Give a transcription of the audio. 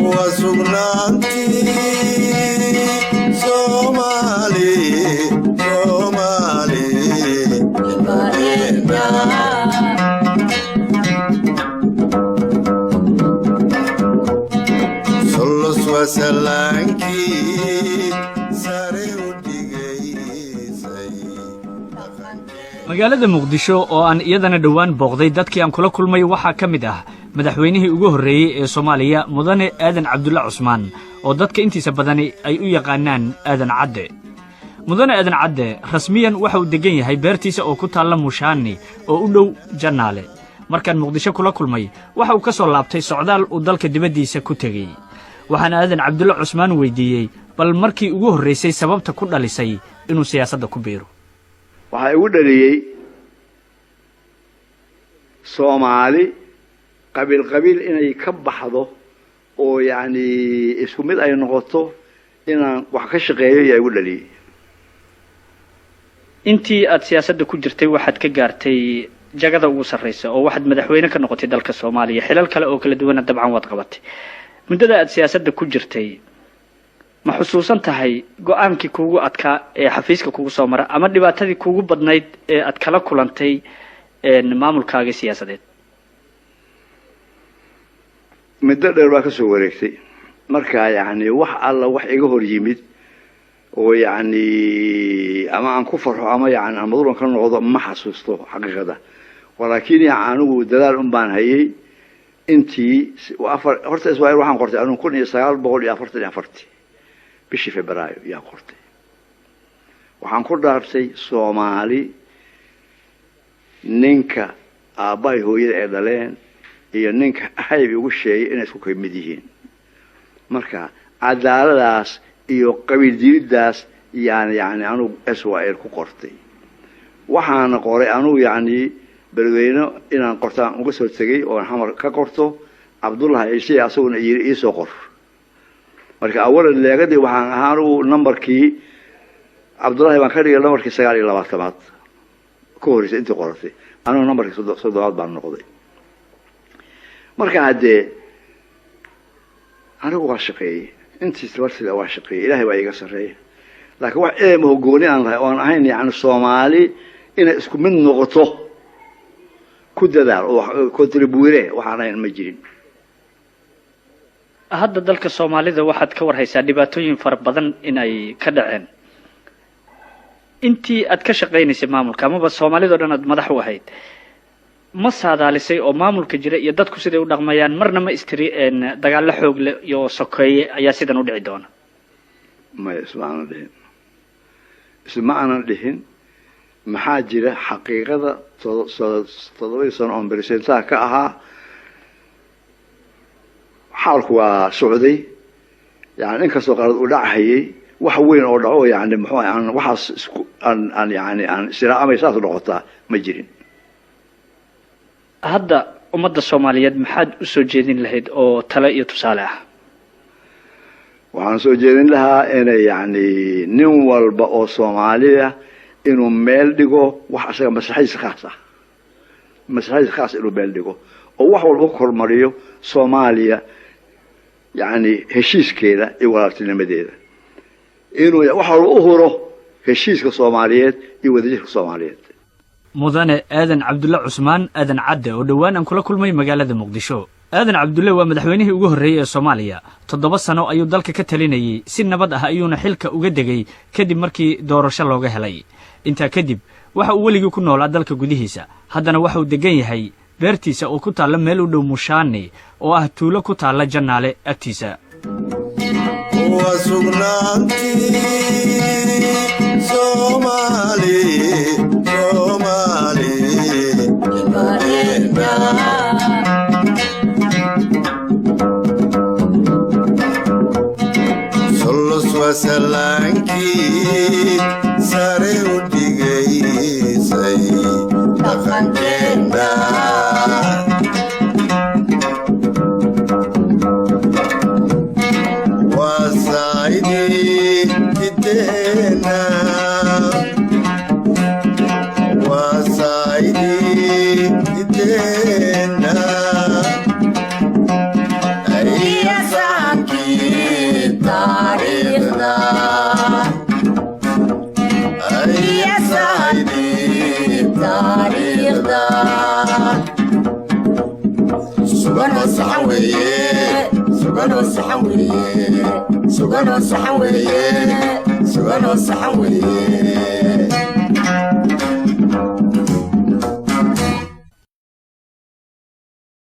وسقنانتي Somali Solos wasalanki magaalada Muqdisho oo aan iyadana dhawaan booqday dadkii aan kula kulmay waxa ka mid ah madaxweynihii ugu horeeyay ee Soomaaliya mudane Aadan Cabdulla Cusmaan oo dadka intiisa badani ay u yaqaanaan Aadan Cadde mudane Aadan Cadde rasmiyan waxa uu degan yahay beertiisa oo ku taala Mushaani oo u dhow Jannaale markaan Muqdisho kula kulmay waxa uu ka soo laabtay socdaal uu dalka dibadiisa ku tagay waxaana Aadan Cabdulla Cusmaan weydiiyay bal markii ugu horeysay sababta ku dhalisay inuu siyaasadda ku biiro waxa ugu dhaliyay Soomaali qabiil inay ka baxdo oo yaani isku mid ay noqoto inaan wax ka shaqeeyo ayaa ugu dhaliyay intii aad siyaasadda ku jirtay waxaad ka gaartay jagada ugu sarreysa oo waxaad madaxweyne ka noqotay dalka Soomaaliya xilal kale oo kala duwan dabcan waad qabatay muddada aad siyaasadda ku jirtay ma xusuusan tahay go'aankii kuugu adkaa ee xafiiska kuugu soo maray ama dhibaatadii kuugu badnayd ee aad kala kulantay maamulkaaga siyaasadeed muddo dheer baa ka soo wareegtay marka yaani wax alla wax iga hor yimid oo yaani ama aan ku farxo ama yaani aan maduuran ka noqdo ma xasuusto xaqiiqada walaakiin yaani anigu dadaal baan hayay intii horta Israa'iil waxaan qortay anigu 1944 bishii Febraayo yaa qortay waxaan ku dhaartay Soomaali ninka aabay hooyada ee dhaleen iyo ninka hayb ugu sheegay inay isku kamid yihiin marka cadaaladaas iyo qabiil diidaas yaani anigu Israa'iil ku qortay waxaan qoray anigu yaani balweyno inaan qortaan uga soo tagay oo xamar ka qorto Abdullah Ciise asaguna ii soo qor marka awalan leegadii waxaan ahaan uu numberkii Abdullah baan ka dhigay numberkii 29 ku horeysay intii qortay anigu numberkii 7 baan noqday marka hadee anigu waa shaqeeyay intii sida waa shaqeeyay Ilaahay waa iga sareeyay laakiin wax ma gooni aan lahayn oo aan ahayn yaani Soomaali inay isku mid noqoto ku dadaal oo contribuire waxaan ma jirin hadda dalka Soomaalida waxaad ka warhaysaa dhibaatooyin fara badan in ay ka dhaceen intii aad ka shaqeynaysay maamulka ama Soomaalida dhan aad madax u ahayd ma saadaalisay oo maamulka jira iyo dadku siday u dhaqmayaan marna ma istiri dagaal xoog leh iyo sokeeye ayaa sidan u dhici doona ma ismaanan dhihin maxaa jira xaqiiqada 7 sano oo presidenta ka ahaa xaalku waa socday yaani in ka soo qaad u dhacayay wax weyn oo dhaco yaani muxuu aan waxaas aan yaani aan siraamay saas noqota ma jirin hadda ummadda Soomaaliyeed maxaad u soo jeedin lahayd oo talo iyo tusaale ah waxaan soo jeedin lahaa inay yaani nin walba oo Soomaaliya inuu meel dhigo wax asaga maslaxadiisa khaas inuu meel dhigo oo wax walba ku hormariyo Soomaaliya يعني هشيس كذا يوارتنا مدينة إنه وحول أهره هشيس كصوماليات يوديه كصوماليات مدن آذن عبد الله عثمان آذن عدة ودوان كل ما مجال مقدشو آذن عبد الله ومدحوينه وجه الرئيس الصومالية تضبط سنة أيو ذلك كتليني سن بدأها أيون حلك وجدجي كدب مركي دور شلوا جهلي أنت كدب وحول يكون على ذلك جديهسا هذا وحو دجي هي beertiisa oo ku taala meel u dhow Mushaani oo ah tuulo ku taala Jannaale agtiisa Somali Solos wasalanki sare u dhigaysay dhaqankeena taariikhda suganoo saxan weeye suganoo saxan weeye suganoo saxan weeye suganoo saxan weeye